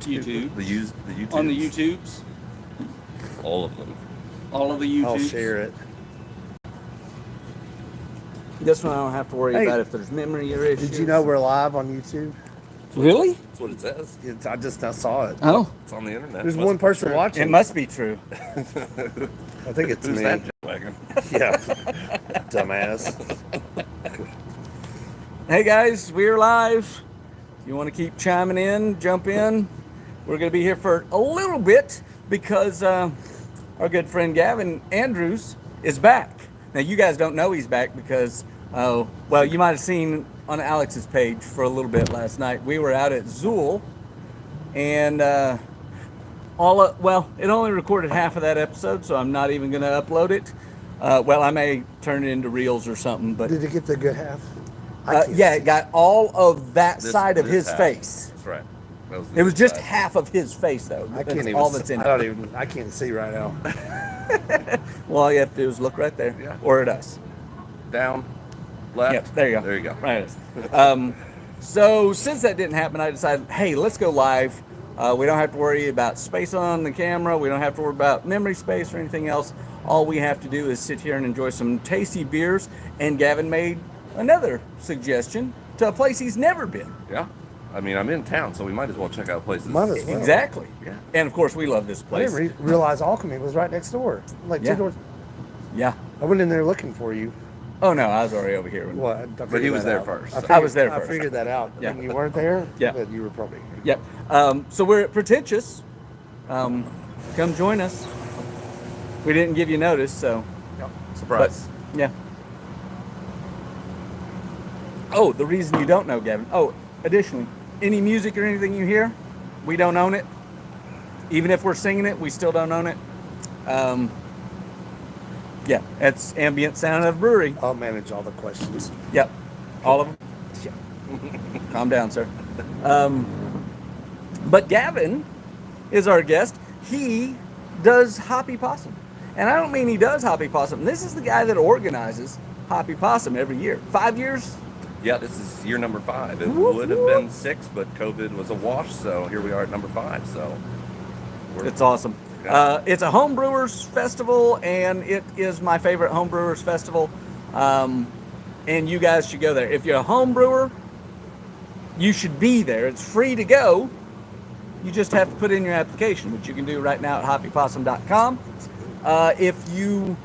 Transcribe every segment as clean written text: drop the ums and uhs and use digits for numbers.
YouTube. The YouTubes. On the YouTubes. All of them. All of the YouTubes. I'll share it. This one I don't have to worry Hey, about if there's memory or issues. Did you know we're live on YouTube? Really? That's what it says. I just saw it. Oh, It's on the internet. There's Must one be person true. watching. it must be true. I think it's Who's me. that wagon? Yeah. Dumbass. Hey guys, we're live. You want to keep chiming in, jump in. We're going to be here for a little bit because our good friend Gavin Andrews is back. Now you guys don't know he's back because, well, you might have seen on Alex's page for a little bit last night. We were out at Zool, and it only recorded half of that episode, so I'm not even going to upload it. I may turn it into reels or something, but Did it get the good half? yeah, it got all of that This- side of this his half. face. That's right. That It was the just side. half of his face, though. I That's can't even. all that's in it. I can't see right now. Well, all you have to do is look right there, Yeah. or at us. Down, left. Yep, there you go. There you go. Right at us. So since that didn't happen, I decided, hey, let's go live. We don't have to worry about space on the camera. We don't have to worry about memory space or anything else. All we have to do is sit here and enjoy some tasty beers. And Gavin made another suggestion to a place he's never been. Yeah. I mean, I'm in town, so we might as well check out places. Might as well. Exactly. Yeah. And of course, we love this I place. didn't realize Alchemy was right next door. Like Yeah. two doors. Yeah. I went in there looking for you. Oh no, I was already over here. Well, I But he figured was that there out. first. I I was there I first. figured that out. Yeah. When you weren't there. Yeah. But you were probably. Yep. So we're at Pretentious. Come join us. We didn't give you notice, so. Surprise. But, yeah. Oh, the reason you don't know, Gavin. Oh, additionally, any music or anything you hear, we don't own it. Even if we're singing it, we still don't own it. Yeah, that's ambient sound of the brewery. I'll manage all the questions. Yep, all of them. Yeah. Calm down, sir. But Gavin is our guest. He does Hoppy Possum. And I don't mean he does Hoppy Possum. This is the guy that organizes Hoppy Possum every year. 5 years? Yeah, this is year number 5. It Whoop, would have whoop. been 6, but COVID was a wash, so here we are at number 5. So It's awesome. Yeah. It's a homebrewers festival, and it is my favorite homebrewers festival. And you guys should go there. If you're a homebrewer, you should be there. It's free to go. You just have to put in your application, which you can do right now at hoppypossum.com. If you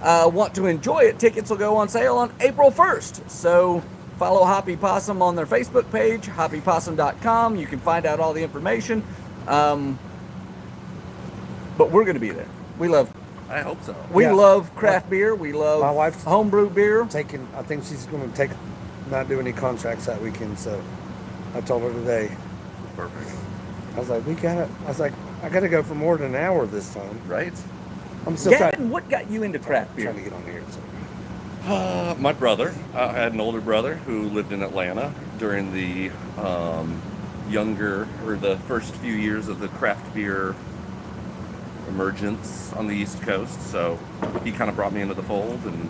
want to enjoy it, tickets will go on sale on April 1st. So follow Hoppy Possum on their Facebook page, hoppypossum.com. You can find out all the information. But we're going to be there. We love so. We Yeah. love craft beer. We love My wife's- homebrew beer. I think she's going to not do any contracts that weekend. So I told her today. Perfect. I was like, I got to go for more than an hour this time. Right? I'm still Gavin, what got you into craft beer? trying to get on here. So. My brother. I had an older brother who lived in Atlanta during the the first few years of the craft beer emergence on the East Coast. So he kind of brought me into the fold, and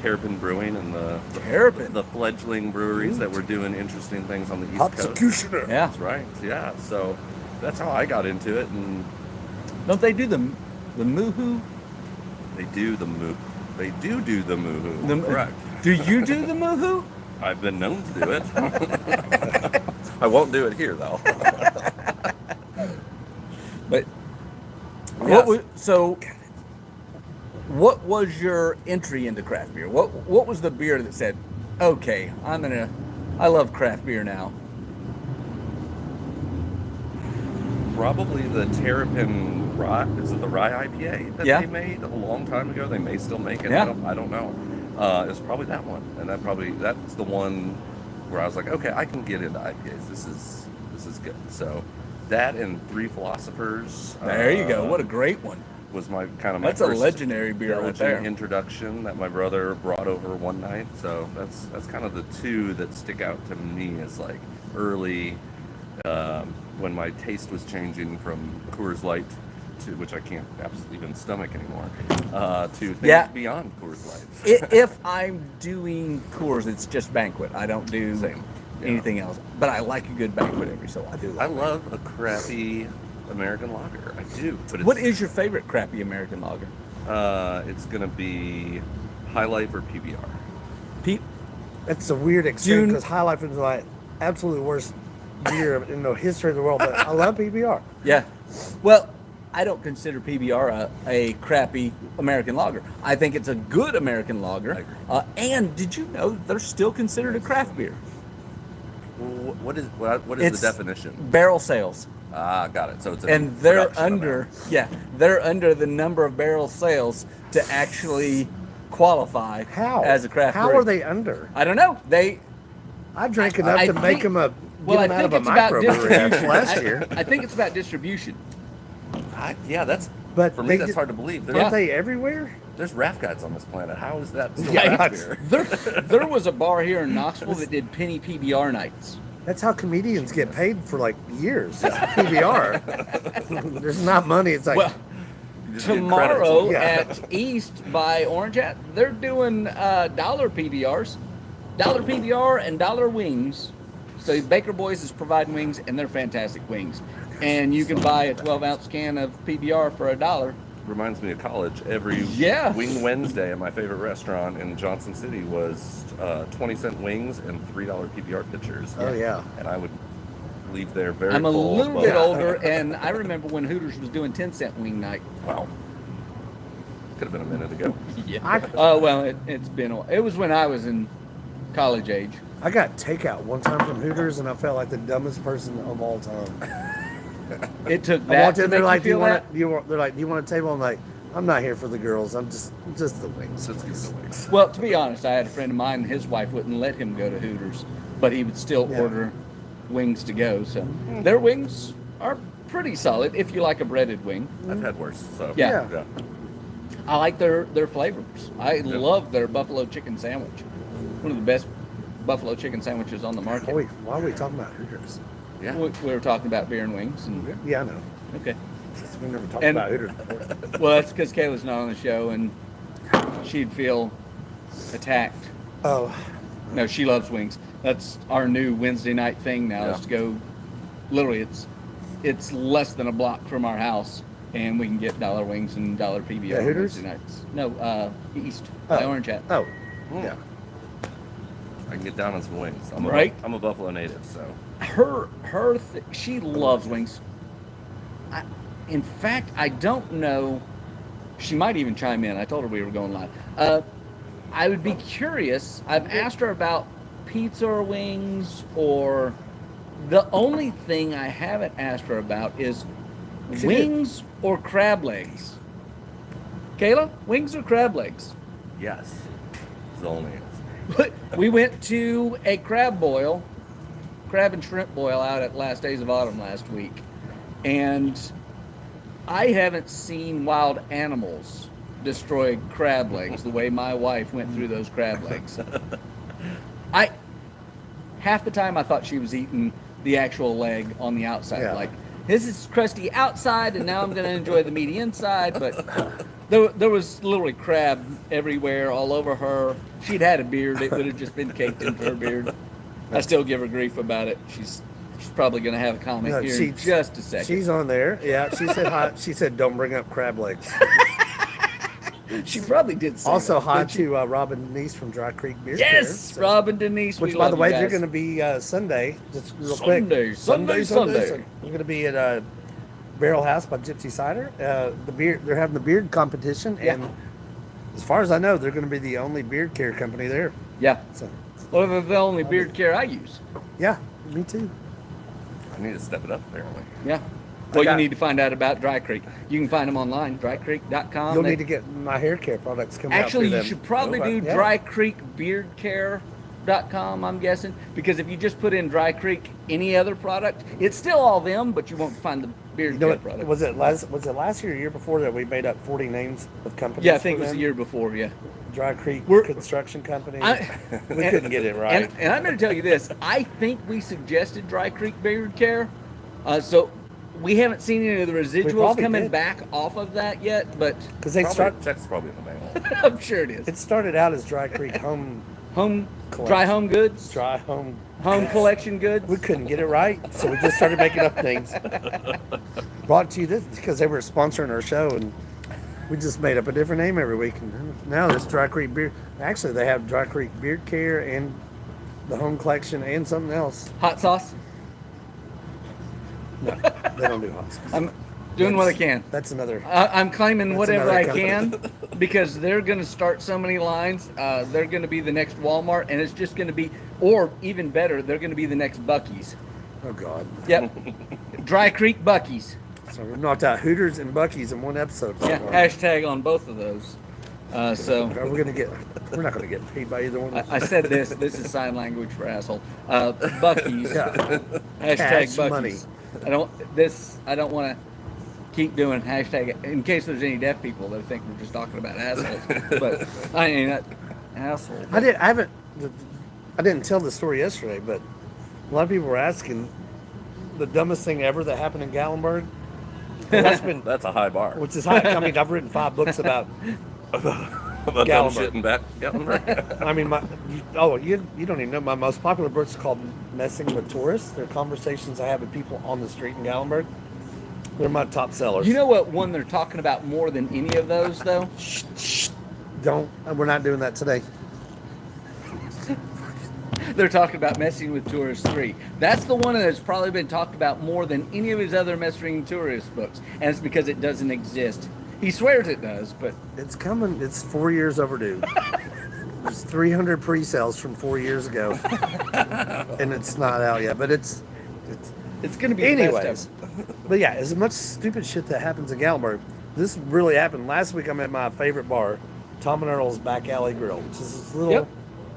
Terrapin Brewing and Terrapin. the fledgling breweries that were doing interesting things on the East Coast. Executioner. Yeah. That's right. Yeah. So that's how I got into it, and Don't they do the moohoo? they do the moo. They do the moo. The- Correct. Do you do the moohoo? I've been known to do it. I won't do it here though. But Yes. what was your entry into craft beer? What was the beer that said, okay, I love craft beer now? Probably the Terrapin Rye. Is it the Rye IPA that Yeah. they made a long time ago? They may still make it. Yeah. I don't know. It's probably that one, and that's the one where I was like, okay, I can get into IPAs. This is good. So that and Three Philosophers. There you go. What a great one. Was my That's a legendary beer right Belgian there. introduction that my brother brought over one night. So that's kind of the two that stick out to me as like early when my taste was changing from Coors Light to, which I can't absolutely even stomach anymore, to things beyond Coors Light. If I'm doing Coors, it's just Banquet. I don't do Same. anything else. But I like a good banquet every so I often. do. I Like love a crappy American lager. I do. But it's, What is your favorite crappy American lager? It's gonna be High Life or PBR. Pete? It's a weird extreme June- because High Life is my absolute worst beer in the history of the world. But I love PBR. Yeah. Well, I don't consider PBR a crappy American lager. I think it's a good American lager. I agree. And did you know that they're still considered a craft beer? What is It's the definition? Barrel sales. Ah, got it. So it's a And they're production under, amount. they're under the number of barrel sales to actually qualify How? as a craft How brewery. are they under? I don't know. I drank enough I to make think- them a Well, I get 'em out think of a it's about microbrewery actually distribution. last year. I think it's about distribution. Yeah, that's. But for they me, that's get- hard to believe. Aren't Yeah. they everywhere? There's raft guides on this planet. How is that still Yeah, craft it's- beer? There was a bar here in Knoxville that did penny PBR nights. That's how comedians get paid for like years. PBR. There's not money. It's like Well, You just get tomorrow credits. at East by Orange Hat, they're doing dollar PBRs, dollar PBR and dollar wings. So Baker Boys is providing wings, and they're fantastic wings. And you can buy a 12-ounce can of PBR for $1. Reminds me of college. Every Yeah. Wing Wednesday at my favorite restaurant in Johnson City was 20-cent wings and $3 PBR pitchers. Oh, yeah. And I would leave there very I'm a full. little but- bit older, and I remember when Hooters was doing 10-cent wing night. Wow. Could have been a minute ago. Yeah. Oh well, it's been. It was when I was in college age. I got takeout one time from Hooters, and I felt like the dumbest person of all time. It took I that walked to in, make they're like, you feel that. they're like, do you want a table? I'm like, I'm not here for the girls. I'm just the wings. Let's give the wings. Well, to be honest, I had a friend of mine. His wife wouldn't let him go to Hooters, but he would still Yeah. order wings to go. So their wings are pretty solid if you like a breaded wing. I've had worse. So Yeah. yeah. I like their flavors. I love their buffalo chicken sandwich. One of the best buffalo chicken sandwiches on the market. Why are we talking about Hooters? Yeah. We were talking about beer and wings. And, Yeah, I know. okay. We never talked And- about Hooters before. Well, that's because Kayla's not on the show, and she'd feel attacked. Oh, No, she loves wings. That's our new Wednesday night thing now. Yeah. Is to go. Literally, it's less than a block from our house, and we can get dollar wings and dollar PBR Yeah, on Hooters? Wednesday nights. No, East by Orange Hat. Oh, Mm. yeah. I can get down on some wings. Right? I'm a Buffalo native, so She loves wings. In fact, I don't know. She might even chime in. I told her we were going live. I would be curious. I've asked her about pizza or wings, or the only thing I haven't asked her about is She wings or crab legs. Kayla, wings or crab legs? yes. It's the only answer. We went to a crab and shrimp boil out at Last Days of Autumn last week. And I haven't seen wild animals destroy crab legs the way my wife went through those crab legs. Half the time I thought she was eating the actual leg on the outside. Yeah. Like, this is crusty outside, and now I'm going to enjoy the meaty inside. But there was literally crab everywhere, all over her. She'd had a beard; it would have just been caked into her beard. I still give her grief about it. She's probably going to have a comment No, here in just a second. She's on there. Yeah, she said hi. She said, "Don't bring up crab legs." She probably did say Also, that, hi didn't she? to Robin Denise from Dry Creek Beer. Yes, Care, so- Rob and Denise. Which, we by love the you way, they're guys. going to be Sunday. Just real Sunday, quick. Sunday. So they're going to be at Barrel House by Gypsy Cider. They're having the beard competition, Yeah. and as far as I know, they're going to be the only beard care company there. Yeah. So, Well, they're the only beard care I use. yeah, me too. I need to step it up, apparently. Yeah. Well, you got- need to find out about Dry Creek. You can find them online, drycreek.com. You'll They- need to get my hair care products coming out Actually, through you them. should probably Okay. do Yeah. drycreekbeardcare.com, I'm guessing. Because if you just put in Dry Creek, any other product, it's still all them, but you won't find the beard You know care what? product. Was it last year or year before that we made up 40 names of companies? Yeah, I think it for was the them? year before, yeah. Dry Creek We're- Construction Company. We couldn't get it right. And I'm going to tell you this. I think we suggested Dry Creek Beard Care. So we haven't seen any of the residuals probably coming did. back off of that yet, but Because they Probably, start. check's probably in the mail. I'm sure it is. It started out as Dry Creek Home Home, Collection. dry home goods, Dry home. home collection goods. We couldn't get it right, so we just started making up names. Brought to you this because they were sponsoring our show, and we just made up a different name every week. And now this Dry Creek Beer, actually they have Dry Creek Beard Care and the home collection and something else. Hot sauce. No, they don't do hot sauce. I'm doing what I can. That's another. I'm claiming That's whatever I another can company. because they're going to start so many lines. They're going to be the next Walmart, and it's just going to be, or even better, they're going to be the next Buc-ee's. Oh God. Yep. Dry Creek Buc-ee's. So we've knocked out Hooters and Buc-ee's in one episode. So Yeah. far. Hashtag on both of those. So We're not gonna get paid by either one. I said this. This is sign language for asshole. Buc-ee's. Yeah. Hashtag Cash Buc-ee's. money. I don't want to keep doing hashtag in case there's any deaf people that think we're just talking about assholes. But I ain't that asshole. I didn't tell the story yesterday, but a lot of people were asking the dumbest thing ever that happened in Gatlinburg. And that's been, That's a high bar. which is high. I mean, I've written 5 books about. About dumb Gatlinburg. shit in Gatlinburg. I mean, you don't even know my most popular book's called "Messing with Tourists." They're conversations I have with people on the street in Gatlinburg. They're my top sellers. You know what one they're talking about more than any of those though? Shh, don't. We're not doing that today. They're talking about Messing with Tourists 3. That's the one that's probably been talked about more than any of his other Messing Tourist books, and it's because it doesn't exist. He swears it does, but It's coming. It's 4 years overdue. There's 300 pre-sales from 4 years ago, and it's not out yet. But it's it's going to be the anyways. best ever. But yeah, as much stupid shit that happens in Gatlinburg, this really happened last week. I'm at my favorite bar, Tom and Earl's Back Alley Grill, which is this little Yep.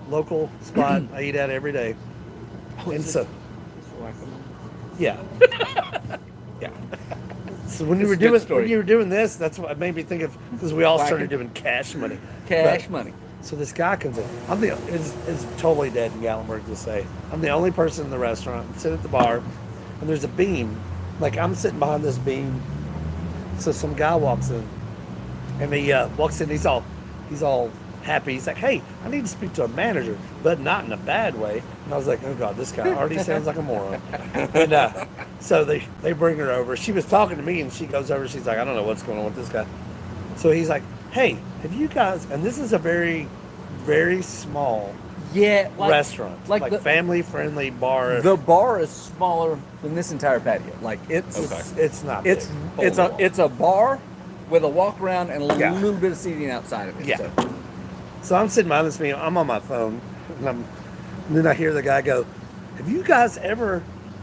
local spot I eat at every day. And so, yeah, yeah. So when you were It's a good doing story. this, that's what made me think of because we all started Whacking. doing cash money. Cash But- money. So this guy comes in. It's totally dead in Gatlinburg to say. I'm the only person in the restaurant. I'm sitting at the bar, and there's a beam. Like I'm sitting behind this beam. So some guy walks in, and he walks in. He's all happy. He's like, "Hey, I need to speak to a manager, but not in a bad way." And I was like, "Oh God, this guy already sounds like a moron." And so they bring her over. She was talking to me, and she goes over. She's like, "I don't know what's going on with this guy." So he's like, "Hey, have you guys?" And this is a very, very small Yeah, restaurant, like the family-friendly bar. the bar is smaller than this entire patio. Like it's It's not. it's big. it's a bar with a walk around and a Yeah. little bit of seating outside of it. Yeah. So. So I'm sitting behind this meeting. I'm on my phone, and then I hear the guy go, "Have you guys ever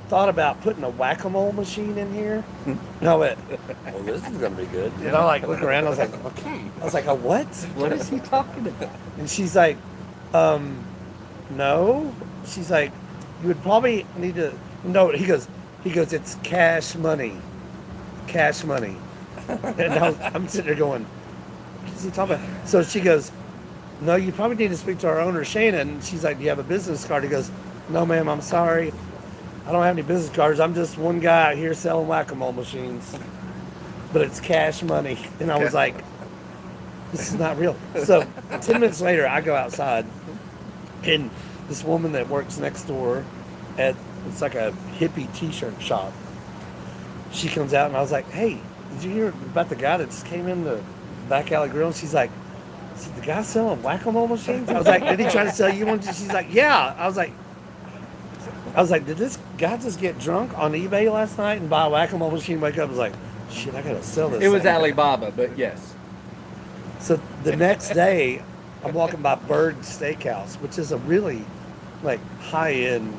thought about putting a whack-a-mole machine in here?" And I went, "Well, this is gonna be good." And I like look around. I was like, "Okay." I was like, "A what?" What is he talking about? And she's like, "No." She's like, "You would probably need to." No, he goes, "It's cash money, cash money." And I'm sitting there going, "What is he talking about?" So she goes, "No, you probably need to speak to our owner, Shannon." And she's like, "Do you have a business card?" He goes, "No, ma'am, I'm sorry. I don't have any business cards. I'm just one guy out here selling whack-a-mole machines. But it's cash money." And I was like, this is not real. So 10 minutes later, I go outside, and this woman that works next door at, it's like a hippie t-shirt shop, she comes out, and I was like, "Hey, did you hear about the guy that just came in the Back Alley Grill?" And she's like, "Is the guy selling whack-a-mole machines?" I was like, "Did he try to sell you one?" She's like, "Yeah." I was like, "Did this guy just get drunk on eBay last night and buy a whack-a-mole machine, wake up?" I was like, "Shit, I gotta sell this." It was thing." Alibaba, but yes. So the next day, I'm walking by Bird Steakhouse, which is a really like high-end,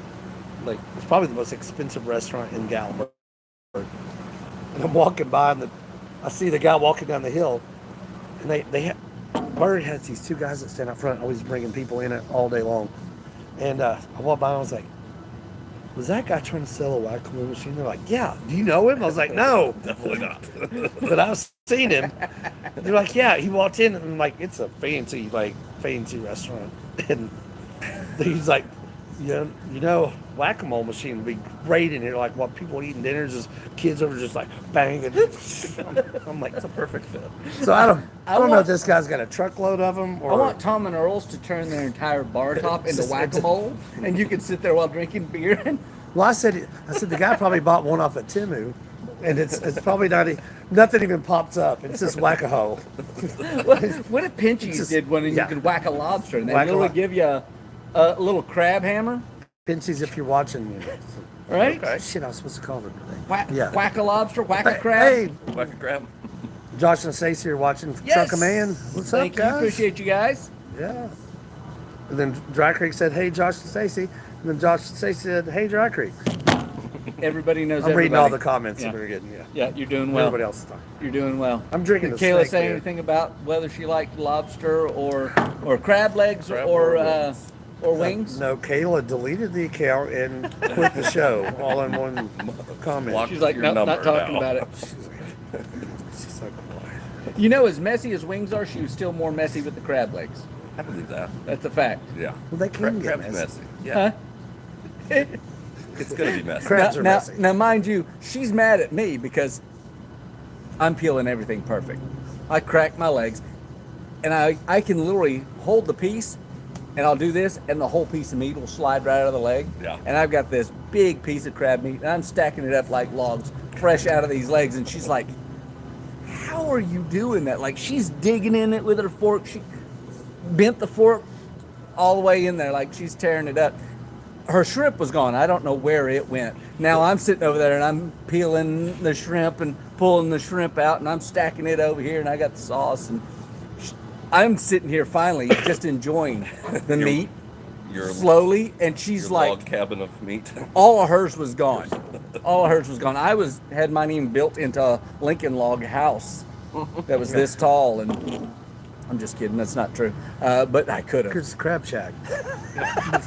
like it's probably the most expensive restaurant in Gatlinburg. And I'm walking by, and I see the guy walking down the hill, and Bird has these 2 guys that stand out front, always bringing people in it all day long. And I walked by, and I was like, "Was that guy trying to sell a whack-a-mole machine?" They're like, "Yeah." "Do you know him?" I was like, "No." Definitely not. But I've seen him. They're like, "Yeah." He walked in, and I'm like, it's a fancy restaurant. And he's like, You know, whack-a-mole machine would be great in here. Like while people eating dinner, just kids over just like banging. I'm like, It's a perfect fit. so I don't know want- if this guy's got a truckload of them or. I want Tom and Earl's to turn their entire bar top into whack-a-mole, and you can sit there while drinking beer. And Well, I said the guy probably bought one off at Timu, and it's probably nothing even pops up. It's just whack-a-hole. what if Pinchies Just- did one and yeah. you could whack a lobster and they Whack a literally lo- give you a little crab hammer, Pinchies, if you're watching me. right? Okay. Shit, I was supposed to call them today. Whack, Yeah. whack a lobster, whack a crab. Hey, Whack a crab. Josh and Stacey are watching Yes. Truck a Man. What's Thank up, you. guys? Appreciate you guys. Yeah. And then Dry Creek said, "Hey, Josh and Stacey." And then Josh and Stacey said, "Hey, Dry Creek." Everybody knows. I'm reading all the everybody. comments Yeah. that we're getting. Yeah. Yeah, you're doing well. Everybody else is talking. You're doing well. I'm drinking Did the Kayla snake say beer. anything about whether she liked lobster or crab legs Crab or or wings. wings? No, Kayla deleted the account and quit the show all in one comment. Block She's like, your nope, not number talking now." about it. She's so quiet. You know, as messy as wings are, she was still more messy with the crab legs. I believe that. That's a fact. Yeah. Well, they can get Crab's messy. Yeah. Huh? It's gonna be messy. Crabs are now, messy. now, mind you, she's mad at me because I'm peeling everything perfect. I crack my legs, and I can literally hold the piece, and I'll do this, and the whole piece of meat will slide right out of the leg. Yeah. And I've got this big piece of crab meat, and I'm stacking it up like logs, fresh out of these legs, and she's like, "How are you doing that?" Like, she's digging in it with her fork. She bent the fork all the way in there, like she's tearing it up. Her shrimp was gone. I don't know where it went. Now I'm sitting over there and I'm peeling the shrimp and pulling the shrimp out, and I'm stacking it over here, and I got the sauce, and I'm sitting here finally just enjoying the meat Your slowly, and she's your like, log cabin of meat. all of hers was gone. All of hers was gone. Had mine even built into a Lincoln log house that was this tall, and I'm just kidding. That's not true. But I could have. It's Crab Shack.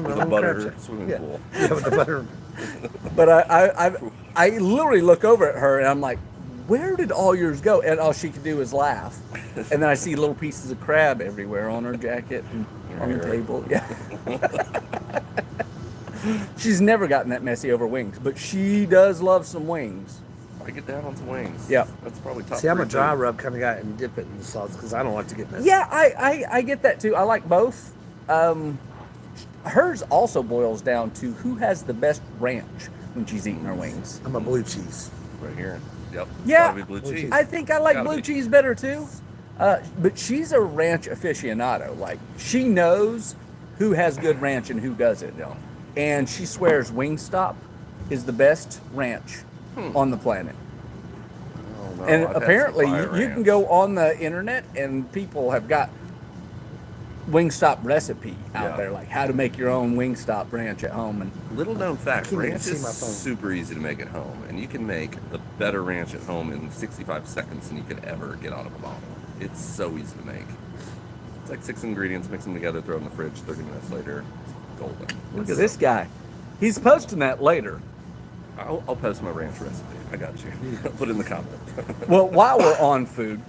With a butter swimming Yeah. pool. Yeah, with the butter. But I literally look over at her and I'm like, "Where did all yours go?" And all she could do is laugh. And then I see little pieces of crab everywhere on her jacket and on the table. Yeah. She's never gotten that messy over wings, but she does love some wings. I get down on some wings. Yeah. That's probably top See, I'm a three, dry too. rub kind of guy and dip it in the sauce because I don't like to get messy. Yeah, I get that too. I like both. Hers also boils down to who has the best ranch when she's eating her wings. I'm a blue cheese. Right here. Yep. Yeah, Gotta be blue cheese. I think I like Gotta blue be. cheese better too. But she's a ranch aficionado. Like, she knows who has good ranch and who doesn't. Yeah. And she swears Wingstop is the best ranch on the planet. Oh, no, And I've had some apparently, fire you can ranch. go on the internet and people have got Wingstop recipe out Yeah. there, like how to make your own Wingstop ranch at home. And Little known fact, can't even ranch see is my phone. super easy to make at home, and you can make the better ranch at home in 65 seconds than you could ever get out of a bottle. It's so easy to make. It's like 6 ingredients, mix them together, throw in the fridge, 30 minutes later, it's golden. look at this guy. He's posting that later. I'll post my ranch recipe. I got you. Put it in the comments. Well, while we're on food,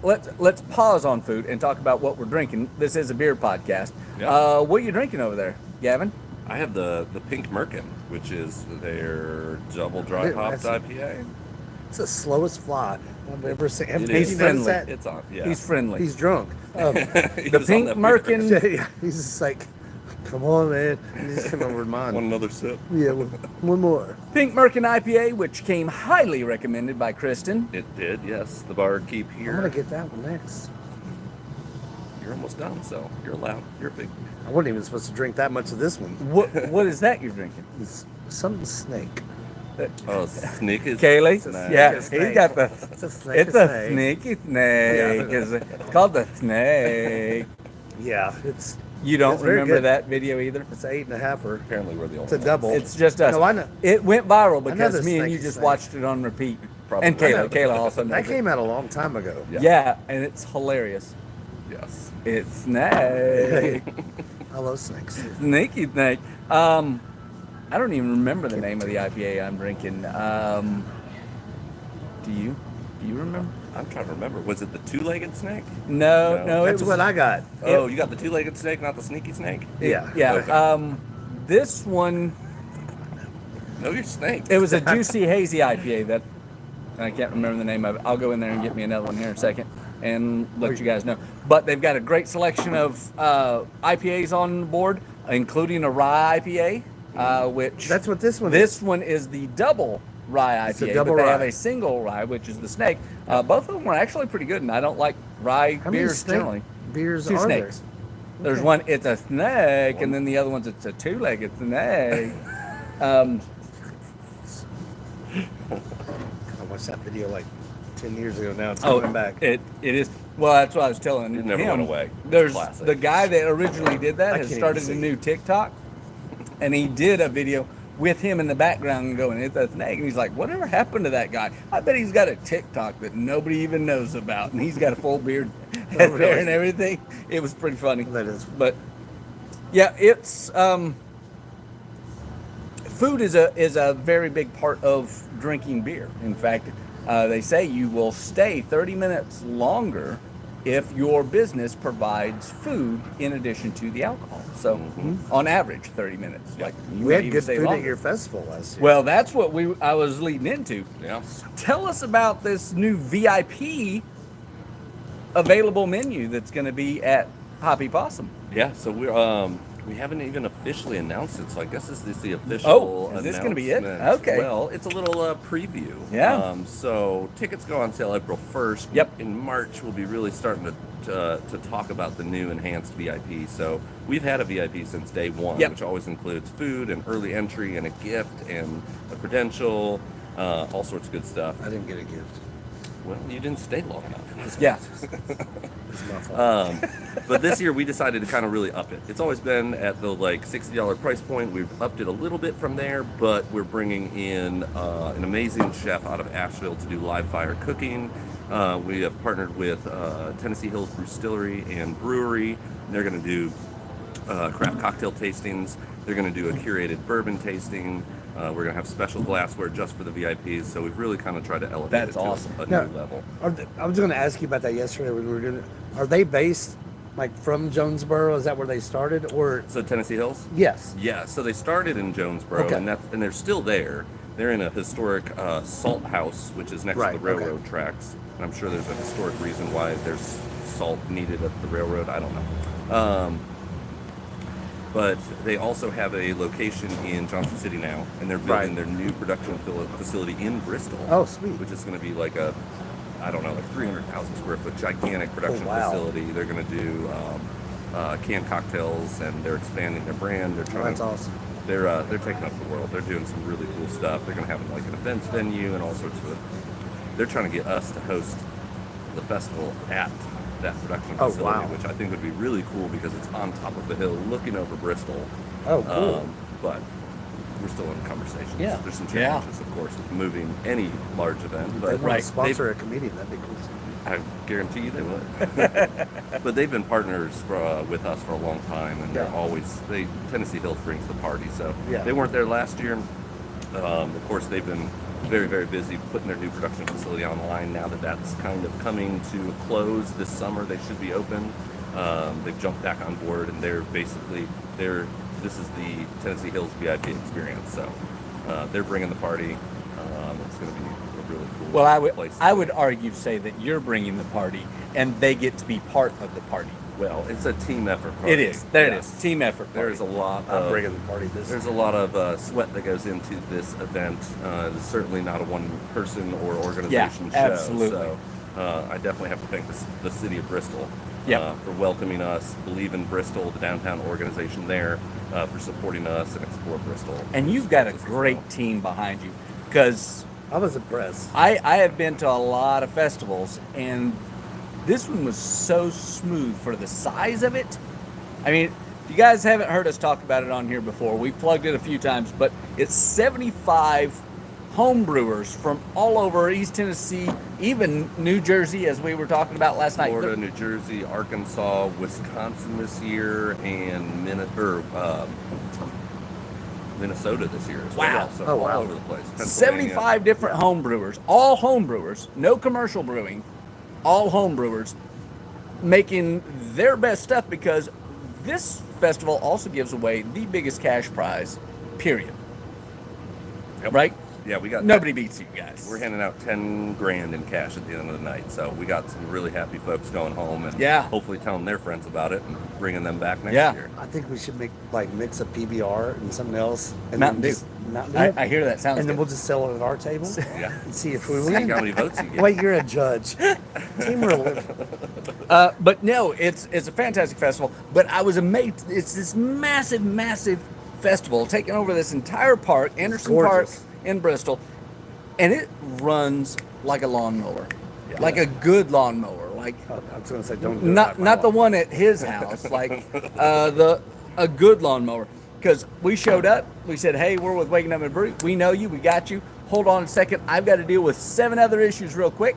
let's pause on food and talk about what we're drinking. This is a beer podcast. Yeah. What are you drinking over there, Gavin? I have the Pink Merkin, which is their double dry Wait, hopped that's- IPA. It's the slowest fly I've ever seen. It Did is. you notice friendly. that? It's on. Yeah. He's friendly. He's drunk. He the was on Pink that beer. Merkin. Yeah, he's just like, come on, man. And he's coming over to mine. Want another sip? Yeah, one more. Pink Merkin IPA, which came highly recommended by Kristen. It did, yes. The barkeep here. I'm gonna get that one next. You're almost done, so you're allowed. You're a big. I wasn't even supposed to drink that much of this one. What is that you're drinking? It's something snake. Oh, snake is. Kaylee? Snake. Yeah, It's a he's snake. got the. It's a snake. It's a sneaky snake. Yeah. It's called the snake. Yeah, it's You don't It's very remember good. that video either? it's 8.5 Apparently, we're the only It's a ones. double. It's just us. No, I know. It went viral I know because this me and you sneaky just snake. watched it on repeat. Probably. And I know. Kayla also knows That it. came out a long time ago. Yeah. Yeah, and it's hilarious. Yes. It's snake. I love snakes. Sneaky snake. I don't even remember the name of the IPA I'm drinking. Do you? Do you remember? I'm trying to remember. Was it the two-legged snake? No, No. it That's was, what I got. Oh, you got the two-legged snake, not the sneaky snake? Yeah. Yeah. Okay. this one, Know your snakes. it was a juicy hazy IPA that I can't remember the name of it. I'll go in there and get me another one here in a second and let you guys know. But they've got a great selection of IPAs on board, including a rye IPA, which That's what this one is. This one is the double rye It's a IPA, double but they rye. have a single rye, which is the snake. Both of them are actually pretty good, and I don't like rye How many beers snake generally. beers Two are snakes. there? There's Okay. one, it's a snake, and then the other one's it's a two-legged snake. I watched that video like 10 years ago now. It's Oh, coming back. it is. Well, that's what I was telling It never him. went away. It's There's classic. the guy that originally did that I has can't started even a see. new TikTok, and he did a video with him in the background and going, "It's a snake," and he's like, "Whatever happened to that guy? I bet he's got a TikTok that nobody even knows about, and he's got a full beard head really? there and everything." It was pretty funny. That is. But yeah, it's food is a very big part of drinking beer. In fact, they say you will stay 30 minutes longer if your business provides food in addition to the alcohol. So on average, 30 minutes. Like you We might had even good stay food longer. at your festival last year. Well, that's what I was leading into. Yeah. Tell us about this new VIP available menu that's going to be at Hoppy Possum. Yeah, so we haven't even officially announced it, so I guess this is the official Oh, is this gonna be it? announcement. Okay. Well, it's a little preview. Yeah. So tickets go on sale April 1st. Yep. In March, we'll be really starting to talk about the new enhanced VIP. So we've had a VIP since day one, Yep. which always includes food and early entry and a gift and a credential, all sorts of good stuff. I didn't get a gift. Well, you didn't stay long enough. Yeah. It's my fault. But this year we decided to kind of really up it. It's always been at the like $60 price point. We've upped it a little bit from there, but we're bringing in an amazing chef out of Asheville to do live fire cooking. We have partnered with Tennessee Hills Distillery and Brewery. They're going to do craft cocktail tastings. They're going to do a curated bourbon tasting. We're going to have special glassware just for the VIPs. So we've really kind of tried to elevate That's it to awesome. a Now, new level. I was going to ask you about that yesterday when we were doing it. Are they based like from Jonesboro? Is that where they started? Or So Tennessee Hills? yes. Yeah, so they started in Jonesboro, Okay. and they're still there. They're in a historic salt house, which is next Right, to the okay. railroad tracks. And I'm sure there's a historic reason why there's salt needed at the railroad. I don't know. But they also have a location in Johnson City now, and they're building Right. their new production facility in Bristol. Oh, sweet. Which is going to be like a, I don't know, like 300,000 square foot gigantic production wow. facility. They're going to do canned cocktails, and they're expanding their brand. They're trying. That's awesome. They're taking up the world. They're doing some really cool stuff. They're going to have like an events venue and all sorts of. They're trying to get us to host the festival at that production Oh, facility, wow. which I think would be really cool because it's on top of the hill, looking over Bristol. Oh, cool. But we're still in conversations. Yeah. There's some Yeah. challenges, of course, with moving any large event. If they But want right. to sponsor a comedian, that'd be cool. I guarantee you they would. But they've been partners with us for a long time, and they're Yeah. always Tennessee Hills brings the party. So Yeah. they weren't there last year. Of course, they've been very, very busy putting their new production facility online. Now that that's kind of coming to a close this summer, they should be open. They've jumped back on board, and this is the Tennessee Hills VIP experience. So they're bringing the party. It's going to be a really cool Well, place. I would argue say that you're bringing the party, and they get to be part of the party. Well, it's a team effort party. It is. There it Yes. is. Team effort. There's a party. lot I'm of bringing the party this There's a lot of sweat that goes into this event. It's certainly not a one-person or organization show. absolutely. So I definitely have to thank the city of Bristol Yep. for welcoming us, Believe in Bristol, the downtown organization there, for supporting us and Explore Bristol. And you've got a As great well. team behind you, because I was impressed. I have been to a lot of festivals, and this one was so smooth for the size of it. I mean, if you guys haven't heard us talk about it on here before, we've plugged it a few times, but it's 75 home brewers from all over East Tennessee, even New Jersey, as we were talking about last night. Florida, New Jersey, Arkansas, Wisconsin this year, and Minnesota this year as Wow. well. So Oh, all wow. over the place. Pennsylvania. 75 different home brewers, all home brewers, no commercial brewing, all home brewers, making their best stuff, because this festival also gives away the biggest cash prize, period. Yep. Right? Yeah, we got Nobody beats you guys. We're handing out 10 grand in cash at the end of the night. So we got some really happy folks going home and hopefully telling their friends about it and bringing them back next year. I think we should mix a PBR and something else. And Mountain Dew. I hear that sounds And then good. we'll just sell it at our table. Yeah. And see if we See win. how many votes you get. Wait, you're a judge. Team Relief. But no, it's a fantastic festival. But I was amazed. It's this massive, massive festival taking over this entire park, Anderson Park gorgeous. in Bristol, and it runs like a lawnmower, like a good lawnmower, like I was going to say, don't do not the one at his house, like a good lawnmower. Because we showed up, we said, hey, we're with Waking Up and Brewery. We know you, we got you. Hold on a second, I've got to deal with 7 other issues real quick.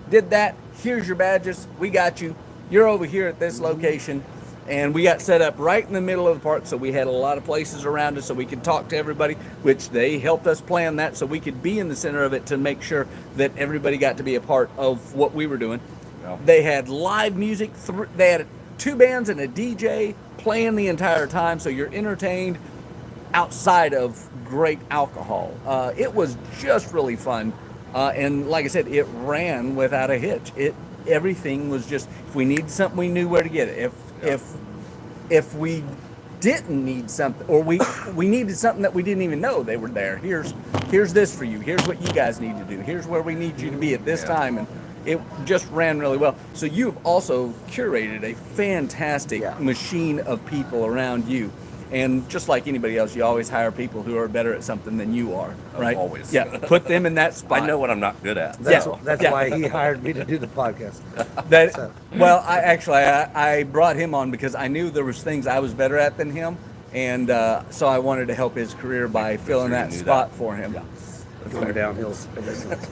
Did that. Here's your badges. We got you. You're over here at this location. And we got set up right in the middle of the park, so we had a lot of places around us so we could talk to everybody, which they helped us plan that so we could be in the center of it to make sure that everybody got to be a part of what we were doing. Yeah. They had live music. They had 2 bands and a DJ playing the entire time, so you're entertained outside of great alcohol. It was just really fun. And like I said, it ran without a hitch. Everything was just, if we needed something, we knew where to get it. If we didn't need something, or we needed something that we didn't even know, they were there. Here's this for you. Here's what you guys need to do. Here's where we need you to be at this time. And it just ran really well. So you've also curated a fantastic machine of people around you. And just like anybody else, you always hire people who are better at something than you are, right? Always. Yeah, put them in that spot. I know what I'm not good at. That's so. why he hired me to do the podcast. Well, I brought him on because I knew there was things I was better at than him, and so I wanted to help his career by filling sure that you knew spot that. for him. Going downhill ever since.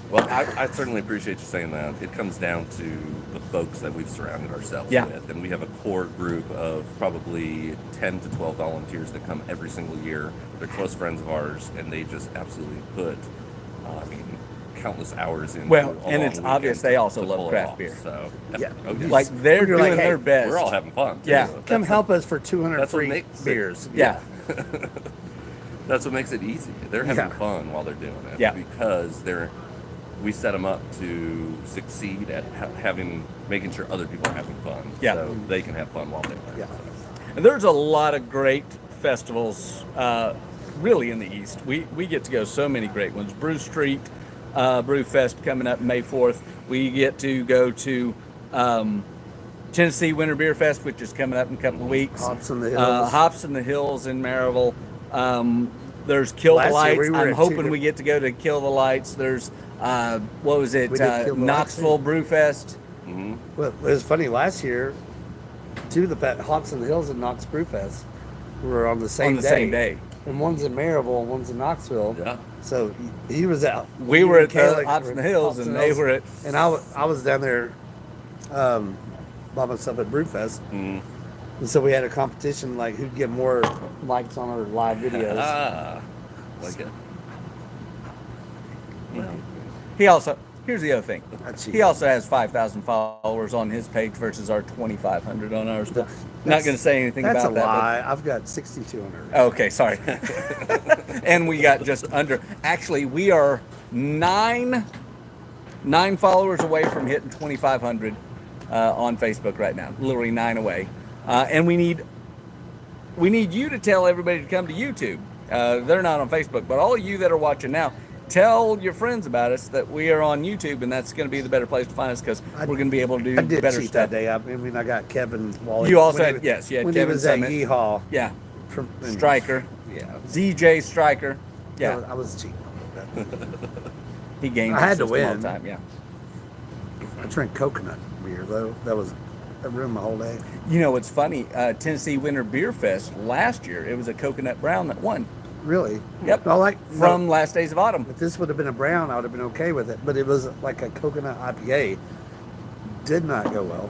Well, I certainly appreciate you saying that. It comes down to the folks that we've surrounded ourselves with. And we have a core group of probably 10 to 12 volunteers that come every single year. They're close friends of ours, and they just absolutely put countless hours in. Well, and it's obvious they also love craft beer. So, Yeah. Like they're doing like, hey, their best. we're all having fun. Too. Yeah. Come help us for 200 that's what free makes it- beers. Yeah. That's what makes it easy. They're having Yeah. fun while they're doing it. Yeah. Because we set them up to succeed at making sure other people are having fun. Yeah. So they can have fun while they're there. Yeah. And there's a lot of great festivals, really in the East. We get to go so many great ones. Brew Street, Brew Fest coming up May 4th. We get to go to Tennessee Winter Beer Fest, which is coming up in a couple of weeks. Hops in the Hills. Hops in the Hills in Maryville. There's Kill the Last year Lights. we were I'm at hoping two we get to go to Kill the Lights. There's, what was it? We did Kill the Lights, Knoxville Brew Fest. Mm-hmm. Well, it was funny last year. Hops in the Hills and Knox Brew Fest were on the same day. And one's in Maryville and one's in Knoxville. Yeah. So he was out. We were at Hops in the Hills, and they were at. And I was down there by myself at Brewfest. Mm. And so we had a competition, like who'd get more likes on our live videos. Like it. Here's the other thing. That's He also has 5,000 followers on his page versus our 2,500 on ours. But not going to say anything about that. That's a lie. I've got 6,200. Okay, sorry. And we got just under. Actually, we are nine followers away from hitting 2,500 on Facebook right now. Literally 9 away. And we need you to tell everybody to come to YouTube. They're not on Facebook, but all of you that are watching now, tell your friends about us that we are on YouTube, and that's going to be the better place to find us because we're going to be able to do I did better cheat stuff. that day. I mean, I got Kevin Wally. You also had, yes, you had when Kevin he was Summit. at Yeehaw. Yeah, From, Striker, Yeah. DJ Striker. Yeah, I was cheating a little bit. he gained. I had the to system all win. the time. Yeah. I drank coconut beer though. That ruined my whole day. You know what's funny? Tennessee Winter Beer Fest last year, it was a coconut brown that won. Really? Yep. No, From Last Days of Autumn. If this would have been a brown, I would have been okay with it. But it was like a coconut IPA. Did not go well.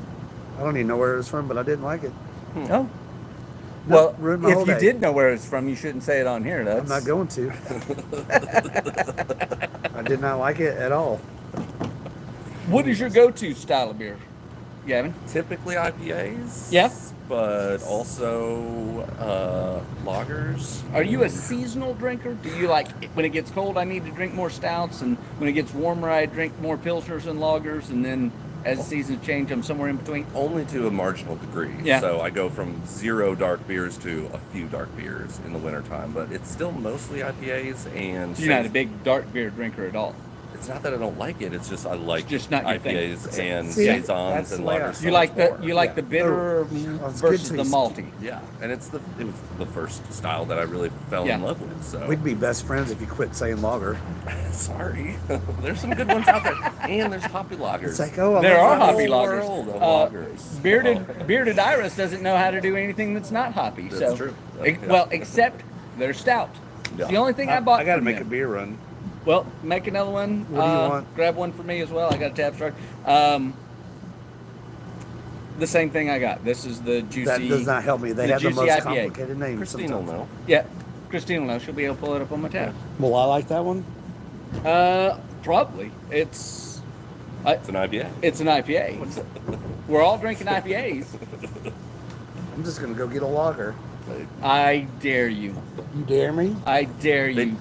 I don't even know where it was from, but I didn't like it. Oh. Well, ruined my if whole you day. did know where it's from, you shouldn't say it on here. That's... I'm not going to. I did not like it at all. What is your go-to style of beer? Gavin? Typically IPAs. Yeah. But also lagers. Are you a seasonal drinker? Do you like when it gets cold? I need to drink more stouts, and when it gets warmer, I drink more pilsners and lagers, and then as the seasons change, I'm somewhere in between. Only to a marginal degree. Yeah. So I go from 0 dark beers to a few dark beers in the wintertime, but it's still mostly IPAs and. You're not a big dark beer drinker at all. It's not that I don't like it. It's just I like It's just not your thing. IPAs and See, saisons that's and the way I- lagers. You like the Yeah. the bitter Oh, it's versus good the taste. malty. Yeah, and it was the first style that I really fell Yeah. in love with. So We'd be best friends if you quit saying lager. sorry, there's some good ones out there, and there's hoppy lagers. It's like, oh, I There love are that. hoppy whole lagers. world of lagers. Bearded Iris doesn't know how to do anything that's not hoppy. That's so, true. Well, except they're stout. It's Yeah. the only thing I bought. I got to from make them. a beer run. Well, make another one. What do you want? Grab one for me as well. I got a tab start. The same thing I got. This is the juicy. That does not help me. They the have the juicy most IPA. complicated names. Christine will sometimes. know. Yeah, Christine will know. She'll be able to pull it up on my tab. Well, I like that one. Probably. It's It's an IPA. it's an IPA. We're all drinking IPAs. I'm just gonna go get a lager. I dare you. You dare me? I dare you.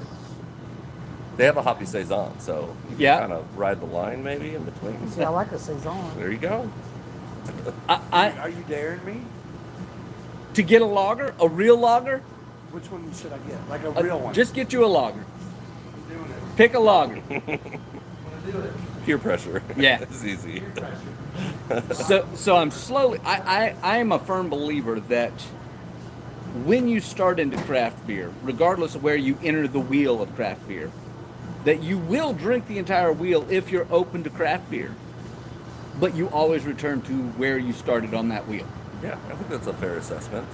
They have a hoppy saison, so you Yeah. kind of ride the line maybe in between. See, I like a saison. There you go. Are you daring me? To get a lager, a real lager, Which one should I get? Like a real one. just get you a lager. I'm doing it. Pick a lager. I'm gonna do it. Peer pressure. Yeah. It's easy. So I'm slowly. I am a firm believer that when you start into craft beer, regardless of where you enter the wheel of craft beer, that you will drink the entire wheel if you're open to craft beer, but you always return to where you started on that wheel. Yeah, I think that's a fair assessment.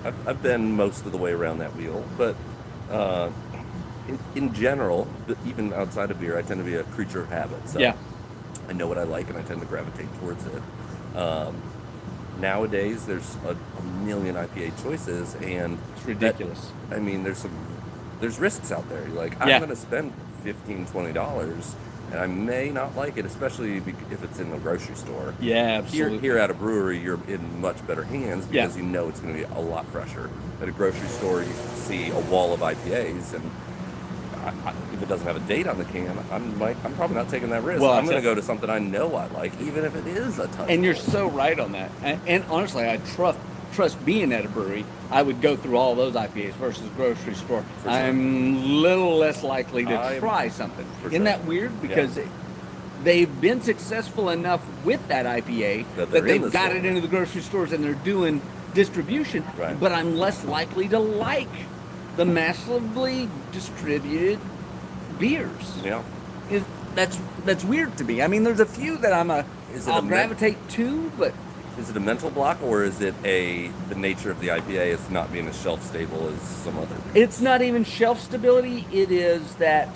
I've been most of the way around that wheel, but in general, even outside of beer, I tend to be a creature of habit. So Yeah. I know what I like, and I tend to gravitate towards it. Nowadays, there's a million IPA choices, and It's ridiculous. I mean, there's risks out there. You're like, I'm Yeah. going to spend $15-20, and I may not like it, especially if it's in the grocery store. Yeah, absolutely. Here at a brewery, you're in much better hands Yeah. because you know it's going to be a lot fresher. At a grocery store, you see a wall of IPAs, and if it doesn't have a date on the can, I'm probably not taking that risk. Well, I'm going to go to something I know I like, even if it is a touch. And you're cold. so right on that. And honestly, I trust being at a brewery. I would go through all those IPAs versus grocery store. For sure. I'm a little less likely to I'm- try something. for Isn't sure. that weird? Because they've been successful enough with that IPA That that they're in they've the got store. it into the grocery stores and they're doing distribution. Right. But I'm less likely to like the massively distributed beers. Yeah. That's weird to me. I mean, there's a few that Is it I'll a gravitate to, but Is it a mental block, or is it the nature of the IPA is not being as shelf stable as some other beers? it's not even shelf stability. It is that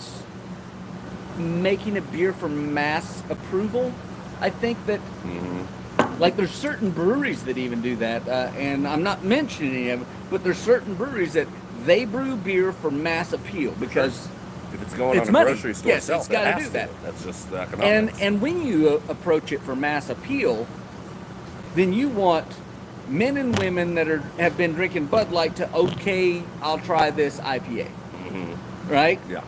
making a beer for mass approval. I think that, like, there's certain breweries that even do that, and I'm not mentioning any of it, but there's certain breweries that they brew beer for mass appeal because. If it's going It's on a money. grocery store Yes, shelf, it's gotta it has do to. that. That's just the And economics. when you approach it for mass appeal, then you want men and women that have been drinking Bud Light to okay, I'll try this IPA, right? Yeah,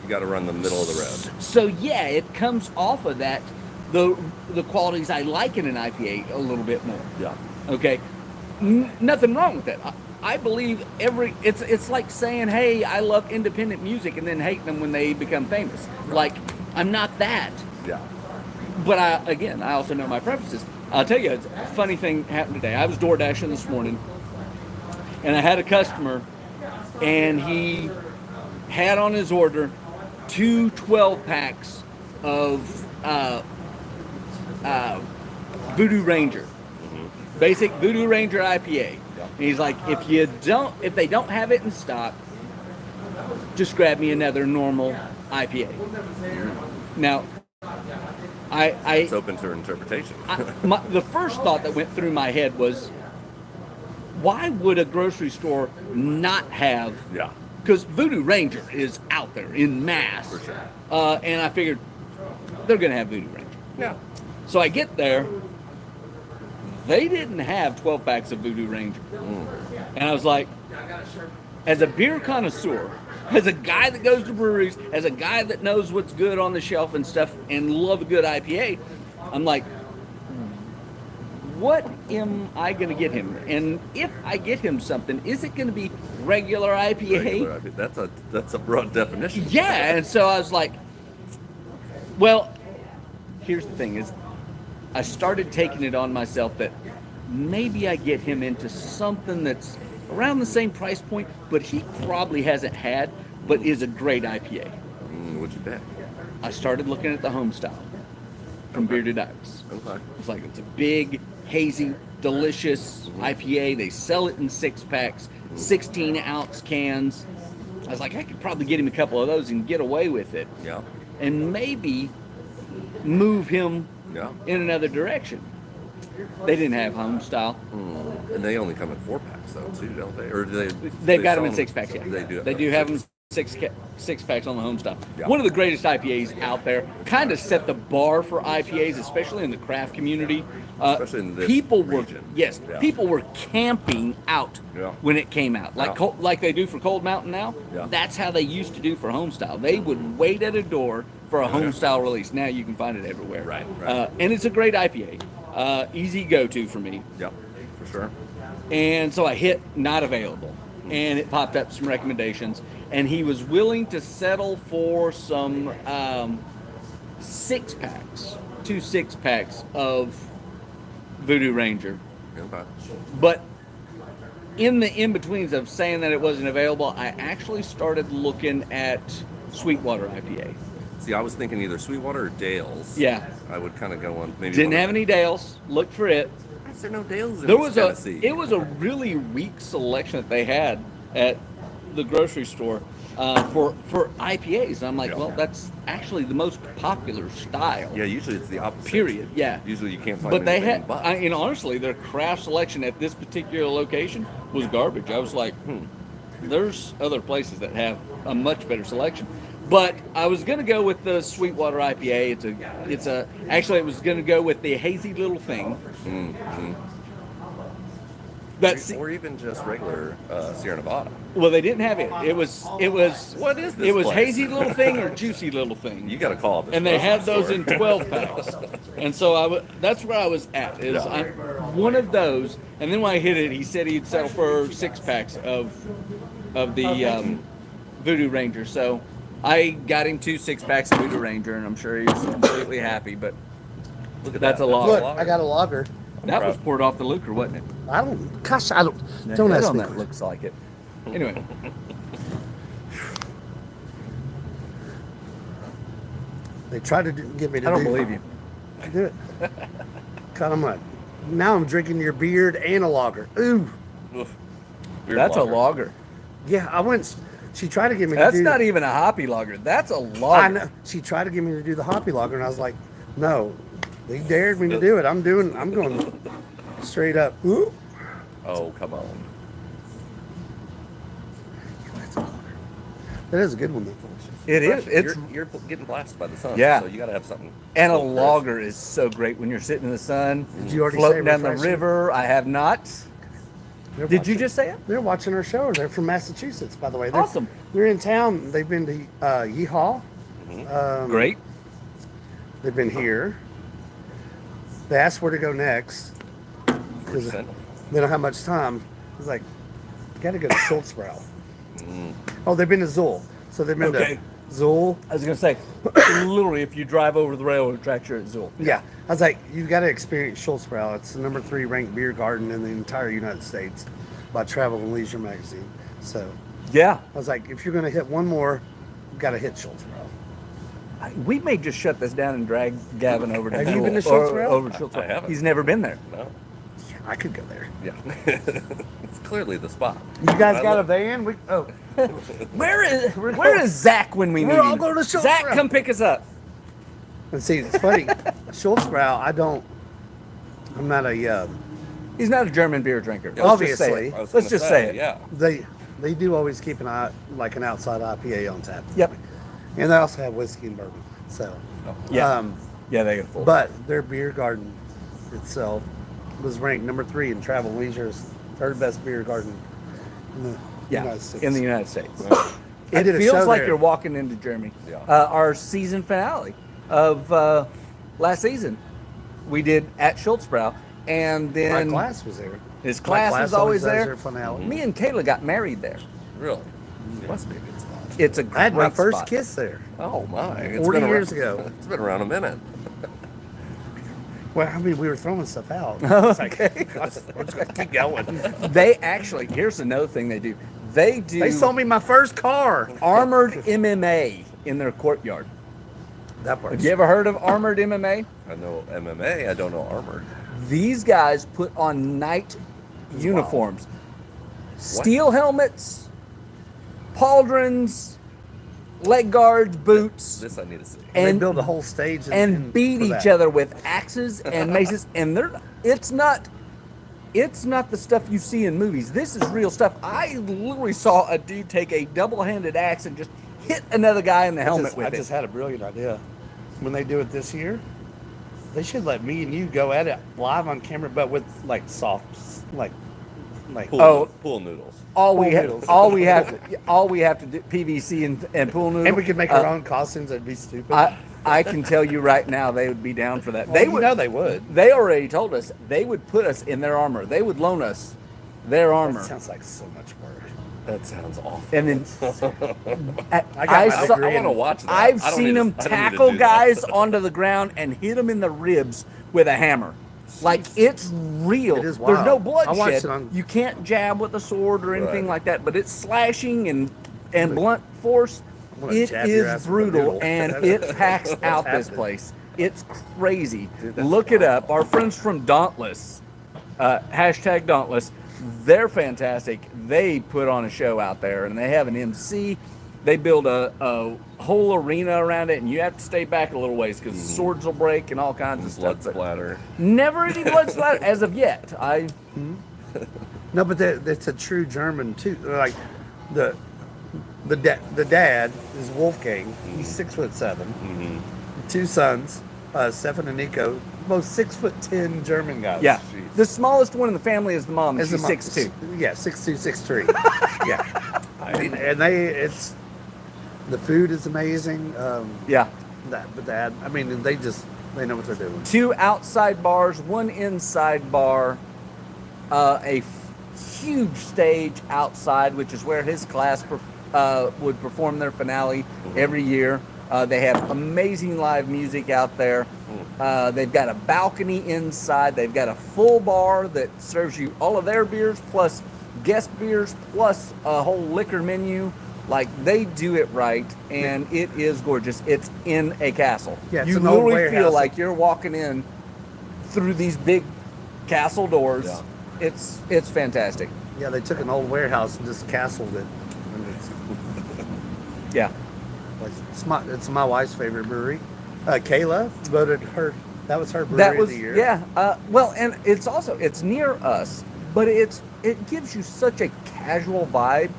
you got to run the middle of the road. So yeah, it comes off of that the qualities I like in an IPA a little bit more. Yeah, Okay, nothing wrong with that. I believe it's like saying, hey, I love independent music and then hating them when they become famous. Like, I'm not that. yeah. But I also know my preferences. I'll tell you, it's a funny thing happened today. I was door dashing this morning, and I had a customer, and he had on his order 2 12-packs of Voodoo Ranger, basic Voodoo Ranger IPA. And he's like, if they don't have it in stock, just grab me another normal IPA. Now, It's open to interpretation. the first thought that went through my head was, why would a grocery store not have? Yeah, Because Voodoo Ranger is out there in mass. For sure. And I figured they're going to have Voodoo Ranger. yeah. So I get there, they didn't have 12 packs of Voodoo Ranger. And I was like, as a beer connoisseur, as a guy that goes to breweries, as a guy that knows what's good on the shelf and stuff, and love a good IPA, I'm like, what am I going to get him? And if I get him something, is it going to be regular IPA? Regular IPA. That's a broad definition. Yeah, and so I was like, well, here's the thing is, I started taking it on myself that maybe I get him into something that's around the same price point, but he probably hasn't had, but is a great IPA. What'd you bet? I started looking at the Homestyle from Bearded Iris. Okay. It's like, it's a big, hazy, delicious IPA. They sell it in 6-packs, 16-ounce cans. I was like, I could probably get him a couple of those and get away with it. Yeah. And maybe move him in another direction. They didn't have Homestyle. And they only come in 4-packs though too, don't they? Or do they? They've got them in 6-packs, yeah. They do. They do have them 6-packs on the Homestyle. Yeah. One of the greatest IPAs out there. Kind of set the bar for IPAs, especially in the craft community. Especially in this people region. People were camping out when it came out, like like they do for Cold Mountain now. Yeah. That's how they used to do for Homestyle. They would wait at a door for a Homestyle release. Now you can find it everywhere. Right. And it's a great IPA. Easy go-to for me. Yep, for sure. And so I hit not available, and it popped up some recommendations, and he was willing to settle for some 6-packs, 2 6-packs of Voodoo Ranger. Okay. But in the in-betweens of saying that it wasn't available, I actually started looking at Sweetwater IPA. See, I was thinking either Sweetwater or Dale's. Yeah. I would kind of go on maybe. Didn't have any Dales. Looked for it. Is there no Dale's in There was Tennessee? it was a really weak selection that they had at the grocery store for IPAs. And I'm like, well, that's actually the most popular style. Yeah, usually it's the opposite. Period. Yeah. Usually you can't find But they anything had, and honestly, their craft selection at this particular location was garbage. I was like, there's other places that have a much better selection. But I was going to go with the Sweetwater IPA. Actually, I was going to go with the Hazy Little Thing. Or even just regular Sierra Nevada. Well, they didn't have it. It was. What is this It was place? Hazy Little Thing or Juicy Little Thing. You got to call this. And they had grocery those store. in 12 packs. And so that's where I was at. I'm one of those. And then when I hit it, he said he'd settle for 6-packs of the Voodoo Ranger. So I got him 2 6-packs of Voodoo Ranger, and I'm sure he was completely happy. But Look at that's that. a lot. Look, I got a lager. That was poured off the Lucre, wasn't it? I don't. Gosh, I don't. The Don't head ask on me. that looks like it. Anyway, They tried to get me to I don't do. believe you. Do it. God, I'm like, now I'm drinking your beard and a lager. Ooh. Oof. Beer That's lager. a lager. Yeah, I went. She tried to get me to That's do. not even a hoppy lager. That's a I lager. know. She tried to get me to do the hoppy lager, and I was like, no. They dared me to do it. I'm going straight up. Ooh. Oh, come on. That's a lager. That is a good one, though. It is. It's You're getting blasted by the sun. Yeah. So you got to have something. and a little crisp. lager is so great when you're sitting in the sun, Did you already floating say down the refreshing? river. I have not. They're Did you watching- just say it? They're watching our show. They're from Massachusetts, by the way. They're, Awesome. They're in town. They've been to Yeehaw. Great. They've been here. They asked where to go next because they don't have much time. It's like, you got to go to Schultzbrow. Oh, they've been to Zool. So they've been Okay. to Zool. I was gonna say, literally, if you drive over the railroad tracks, you're at Zool. Yeah. I was like, you got to experience Schultzbrow. It's the number 3 ranked beer garden in the entire United States by Travel and Leisure magazine. So Yeah, I was like, if you're going to hit one more, you got to hit Schultzbrow. we may just shut this down and drag Gavin over to Have you Zool, been to or Schultzbrow? over to Schultzbrow. I haven't. He's never been there. No. Yeah, I could go there. Yeah. It's clearly the spot. You guys I got a look- van? Where is Zach when we need We're all him? going to Zach, Schultzbrow. come pick us up. And see, it's funny. Schultzbrow, I'm not a. He's not a German beer drinker. Obviously. I was Let's gonna just say it. Yeah. They do always keep an eye, like an outside IPA on tap. Yep. And they also have whiskey and bourbon. So, Yeah. Yeah, they get full. but their beer garden itself, was ranked number 3 in Travel Leisure's third best beer garden in the United States. in the United States. I It did a feels show like there. you're walking into Germany. Yeah. Our season finale of last season, we did at Schultzbrow, and My then class was there. his My class was always does there. their finale. Me and Kayla got married there. Really? It must be a good spot. It's a great I had my first spot. kiss there. Oh my! It's 40 been years around, ago. It's been around a minute. Well, I mean, we were throwing stuff out. It's like, we're just gonna keep going. They actually, here's another thing they do. They do They sold me my first car. armored MMA in their courtyard. That part. Have you ever heard of armored MMA? I know MMA. I don't know armored. These guys put on night uniforms, steel helmets, pauldrons, leg guards, boots, This I need to see. They and build a whole stage and beat for each that. other with axes and maces. And it's not the stuff you see in movies. This is real stuff. I literally saw a dude take a double-handed axe and just hit another guy in the helmet with I it. just had a brilliant idea. When they do it this year, they should let me and you go at it live on camera, but with like soft, like Pool noodles. all we Pool noodles. all we have to do PVC and pool noodle. and we could make our own costumes. That'd be stupid. I can tell you right now, they would be down for that. Well, They you would. know they would. They already told us they would put us in their armor. They would loan us their That armor. sounds like so much work. That sounds awful. And then I got my degree I in- want to watch that. I've I don't seen need to- them I don't need to tackle do that. guys onto the ground and hit them in the ribs with a hammer. Like it's real. It is There's no wild. I watched bloodshed. it on- You can't jab with a sword or anything Right. like that, but it's slashing and blunt force. I'm gonna It jab your is ass with a brutal noodle. and it packs out this happening. place. It's crazy. Dude, that's Look it up. Our friends from Dauntless, hashtag Dauntless, they're fantastic. They put on a show out there and they have an MC. They build a whole arena around it, and you have to stay back a little ways because swords will break and all kinds of Blood stuff. but splatter. Never any blood splatter as of yet. No, but it's a true German too. Like the dad is Wolfgang. He's 6'7". Mm-hmm. 2 sons, Stefan and Nico, both 6'10" German guys. Yeah. Jeez. The smallest one in the family is the mom. As She's a mom. 6'2". Yeah, 6'2", 6'3". Yeah, I mean, and the food is amazing. Yeah. I mean, they know what they're doing. 2 outside bars, 1 inside bar, huge stage outside, which is where his class would perform their finale every year. They have amazing live music out there. They've got a balcony inside. They've got a full bar that serves you all of their beers plus guest beers plus a whole liquor menu. Like, they do it right, and it is gorgeous. It's in a castle. Yeah, it's you an old literally feel warehouse. like you're walking in through these big castle doors. Yeah. It's fantastic. Yeah, they took an old warehouse and just castled it. And Yeah. it's my wife's favorite brewery. Kayla voted her. That was her brewery That was of the year. yeah. Well, and it's near us, but it gives you such a casual vibe.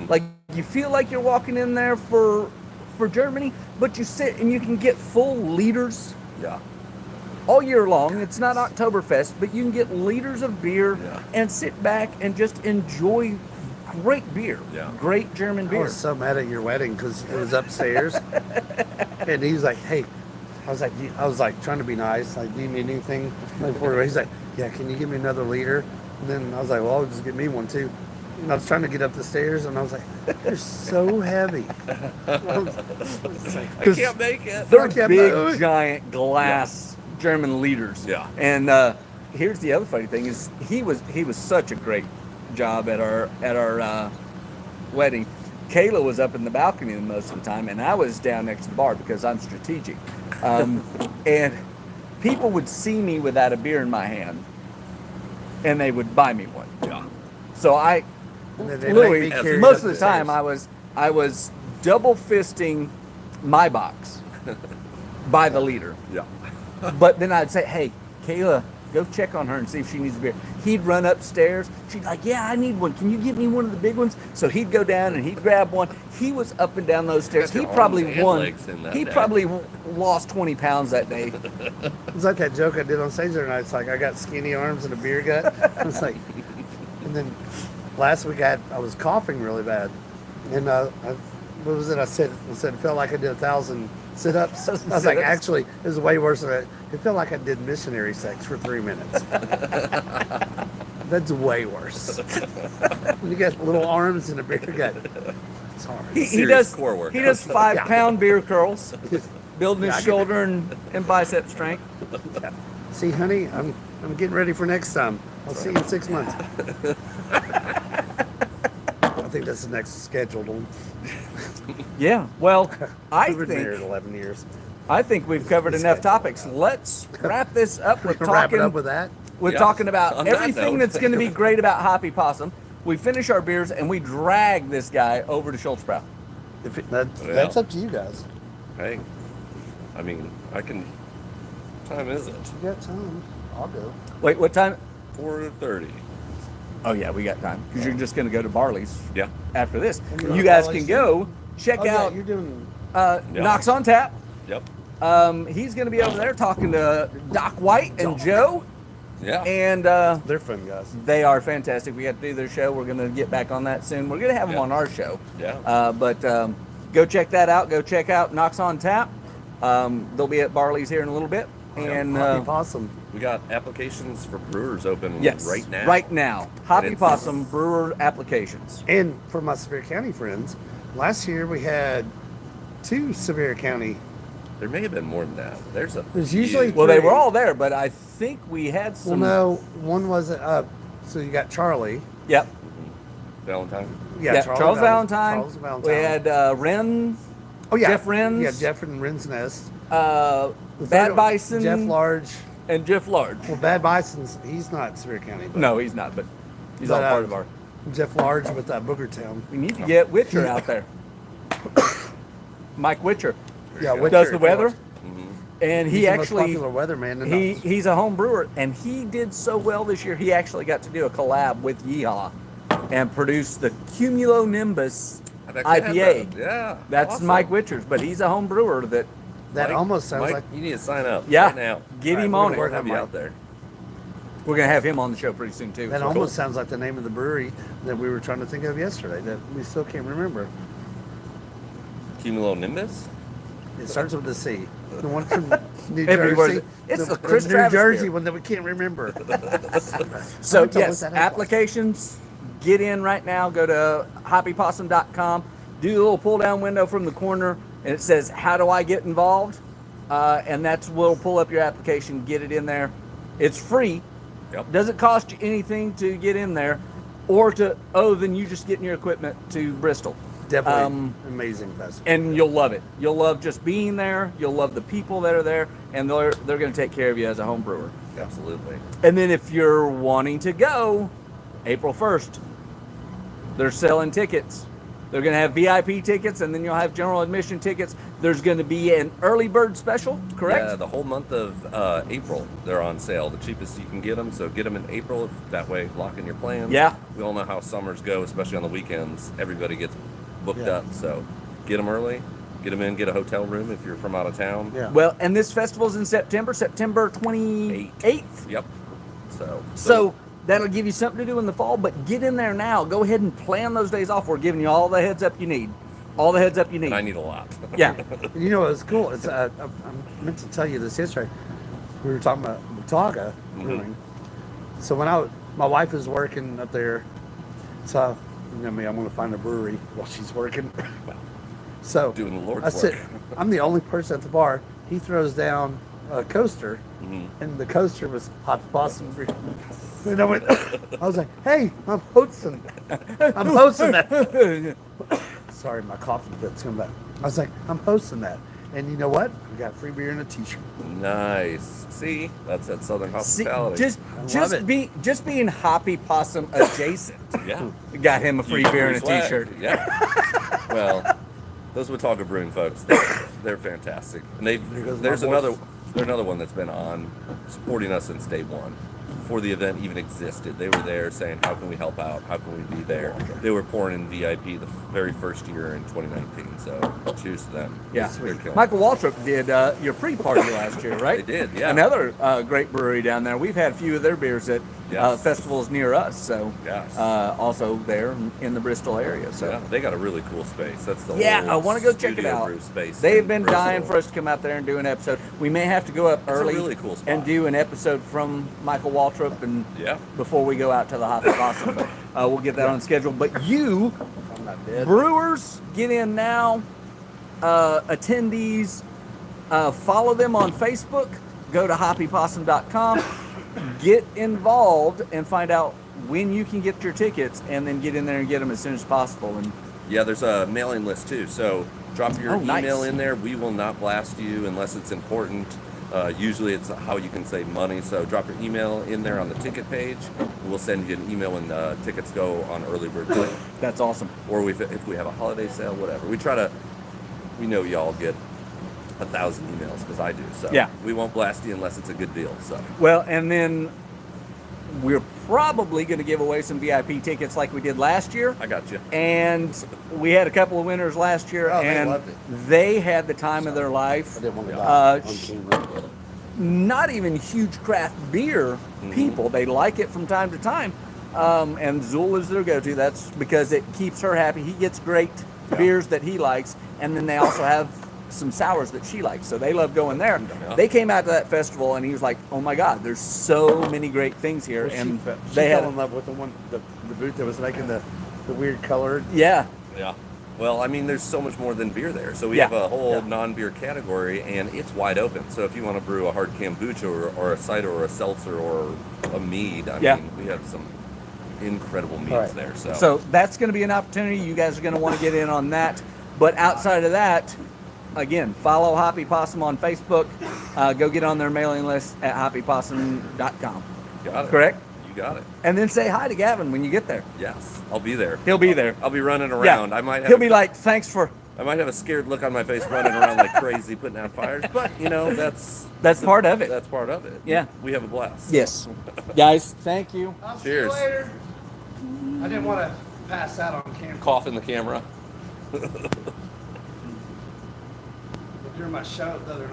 Like, you feel like you're walking in there for Germany, but you sit and you can get full liters Yeah. all year long. It's not Oktoberfest, but you can get liters of beer Yeah. and sit back and just enjoy great beer. Yeah. Great German I beer. was so mad at your wedding because it was upstairs, and he was like, "Hey," I was like trying to be nice, like, "Do you need anything?" Before he's like, "Yeah, can you give me another liter?" And then I was like, "Well, I'll just get me one too." And I was trying to get up the stairs, and I was like, "They're so heavy." I can't make it. They're can't big, move. giant glass German liters. Yeah. And here's the other funny thing is he was such a great job at our wedding. Kayla was up in the balcony most of the time, and I was down next to the bar because I'm strategic. And people would see me without a beer in my hand, and they would buy me one. Yeah. So I And then they literally make me carry it most up of the the time stairs. I was double fisting my box by the liter. Yeah. But then I'd say, "Hey, Kayla, Go check on her and see if she needs a beer. He'd run upstairs. She'd like, yeah, I need one. Can you get me one of the big ones? So he'd go down and he'd grab one. He was up and down those stairs. He probably won. He probably lost 20 pounds that day. It's like that joke I did on stage the other night. It's like I got skinny arms and a beer gut. It's like, and then last week I was coughing really bad, and what was it? I said it felt like I did 1,000 sit-ups. I was like, actually, it was way worse than that. It felt like I did missionary sex for 3 minutes. That's way worse. When you got little arms and a beer gut, it's hard. He does core work. He does 5-pound beer curls, building his shoulder and bicep strength. Yeah. See, honey, I'm getting ready for next time. I'll see you in 6 months. I think that's the next scheduled one. Yeah. Well, We've been married 11 years. I think we've covered enough topics. Let's wrap this up with Wrap it talking. up with that. We're talking about On that everything note. that's going to be great about Hoppy Possum. We finish our beers and we drag this guy over to Schultzbrow. That's up to you guys. Hey, I mean, I can. What time is it? You got time. I'll go. Wait, what time? 4:30. Oh yeah, we got time because you're just going to go to Barley's Yeah. after this. And you're You on guys Barley's can go check Oh, yeah, out you're doing. Knox on Tap. Yep. He's going to be over there talking to Doc White and Joe, Yeah. and They're fun guys. they are fantastic. We got to do their show. We're going to get back on that soon. We're going to have them Yeah. on our show. Yeah. But go check that out. Go check out Knox on Tap. They'll be at Barley's here in a little bit. And Hoppy Possum. We got applications for brewers open yes, right now. Right now. Hoppy it's- Possum brewer applications. And for my Sevier County friends, last year we had 2 Sevier County. There may have been more than that. There's a. There's few. usually- Well, they were all there, but I think we had Well, some. no, one wasn't up. So you got Charlie. Yep. Valentine. Yeah, Charles Valentine. Charles Valentine. We had Ren. oh, yeah. Jeff Renz. Yeah, Jeff and Ren's Nest. Bad third- Bison. Jeff Large. and Jeff Large. Well, Bad Bison's, he's not Sevier County. But, No, he's not, but he's But, all part of our. Jeff Large with Booger Town. We need to get Witcher out there. Mike Witcher. Yeah, Does Witcher, the if weather, you watch. and He's he the most actually popular weatherman. in the- he's a home brewer, and he did so well this year. He actually got to do a collab with Yeehaw and produce the Cumulonimbus I've actually IPA. had that. Yeah. That's awesome. Mike Witcher's, but he's a home brewer that. that Mike- almost sounds Mike, like you need to sign up. Yeah, Right now. get him All right, on we're it. gonna Have you Mike. out there. We're gonna have him on the show pretty soon too. that so- almost sounds like the name of the brewery that we were trying to think of yesterday that we still can't remember. Cumulonimbus. It starts with a C. The one from New Everywhere. Jersey. It's the Chris New Travis Jersey beer. one that we can't remember. So I'm gonna yes, look that up. applications, get in right now. Go to hoppypossum.com. Do the little pull down window from the corner, and it says, "How do I get involved?" And we'll pull up your application, get it in there. It's free. Yep. Doesn't cost you anything to get in there, or then you just getting your equipment to Bristol. Definitely amazing festival. And you'll love it. You'll love just being there. You'll love the people that are there, and they're going to take care of you as a home brewer. Absolutely. And then if you're wanting to go, April 1st, they're selling tickets. They're going to have VIP tickets, and then you'll have general admission tickets. There's going to be an early bird special, correct? Yeah, the whole month of April, they're on sale. The cheapest you can get them, so get them in April. That way, lock in your plans. Yeah. We all know how summers go, especially on the weekends. Everybody gets booked Yeah. up, so get them early. Get them in, get a hotel room if you're from out of town. Yeah. Well, and this festival's in September 28th. Yep. So that'll give you something to do in the fall, but get in there now. Go ahead and plan those days off. We're giving you all the heads up you need. All the heads up you need. And I need a lot. Yeah. You know, it's cool. It's I meant to tell you this yesterday. We were talking about Watauga brewing. So when my wife is working up there, so you know me, I'm going to find a brewery while she's working. So Doing the Lord's I said, work. I'm the only person at the bar. He throws down a coaster, and the coaster was Hoppy Possum Brew. And I was like, hey, I'm hosting that. Sorry, my coughing fit's coming back. I was like, I'm hosting that. And you know what? We got free beer and a t-shirt. Nice. See, that's that Southern See, hospitality. just being Hoppy Possum adjacent yeah. got him a free beer and a swag. t-shirt. Yeah. Well, those Watauga Brewing folks, they're fantastic. And goes my there's voice. another They're another one that's been on supporting us since day one. Before the event even existed, they were there saying, how can we help out? How can we be there? They were pouring in VIP the very first year in 2019. So cheers to them. Yeah. They're killing it. Michael Waltrip did your pre-party last year, right? They did, yeah. Another great brewery down there. We've had a few of their beers at Yes. festivals near us. So Yes. also there in the Bristol area. So Yeah, they got a really cool space. That's the yeah, whole I want to go check it studio out. brew space. They've in been Bristol. dying for us to come out there and do an episode. We may have to go up a early really cool spot. and do an episode from Michael Waltrip and Yeah. before we go out to the Hoppy Possum. But we'll get that on schedule. But you, I'm not dead. brewers, get in now. Attendees, follow them on Facebook. Go to hoppypossum.com. Get involved and find out when you can get your tickets, and then get in there and get them as soon as possible. And Yeah, there's a mailing list too. So drop your nice. email in there. We will not blast you unless it's important. Usually it's how you can save money. So drop your email in there on the ticket page. We'll send you an email when tickets go on early bird sale. that's awesome. Or if we have a holiday sale, whatever. We know y'all get 1,000 emails because I do. So Yeah. we won't blast you unless it's a good deal. So Well, and then we're probably going to give away some VIP tickets like we did last year. I got you. And we had a couple of winners last year, Oh, they and loved it. they had the time of their life. I didn't want to Yeah. die on sh- camera. Not even huge craft beer people. They like it from time to time. And Zool is their go-to. That's because it keeps her happy. He gets great beers that he likes, and then they also have some sours that she likes. So they love going there. Yeah. They came out to that festival, and he was like, "Oh my God, there's so many great things here." Well, and she they fell had, in love with the booth that was making the weird colored. yeah, Yeah. Well, I mean, there's so much more than beer there. So we Yeah. have a whole Yeah. non-beer category, and it's wide open. So if you want to brew a hard kombucha or a cider or a seltzer or a mead, I Yeah. mean, we have some incredible meads Right. there. So, So that's going to be an opportunity. You guys are going to want to get in on that. But outside of that, again, follow Hoppy Possum on Facebook. Go get on their mailing list at hoppypossum.com. got it. Correct? You got it. And then say hi to Gavin when you get there. Yes, I'll be there. He'll be there. I'll be running around. I might have He'll be like, thanks for. I might have a scared look on my face running around like crazy putting out fires, but you know, that's part of it. That's part of it. Yeah. We have a blast. Yes. Guys, thank you. I'll see Cheers. you later. I didn't want to pass out on camera Cough in the camera. during my show the other night.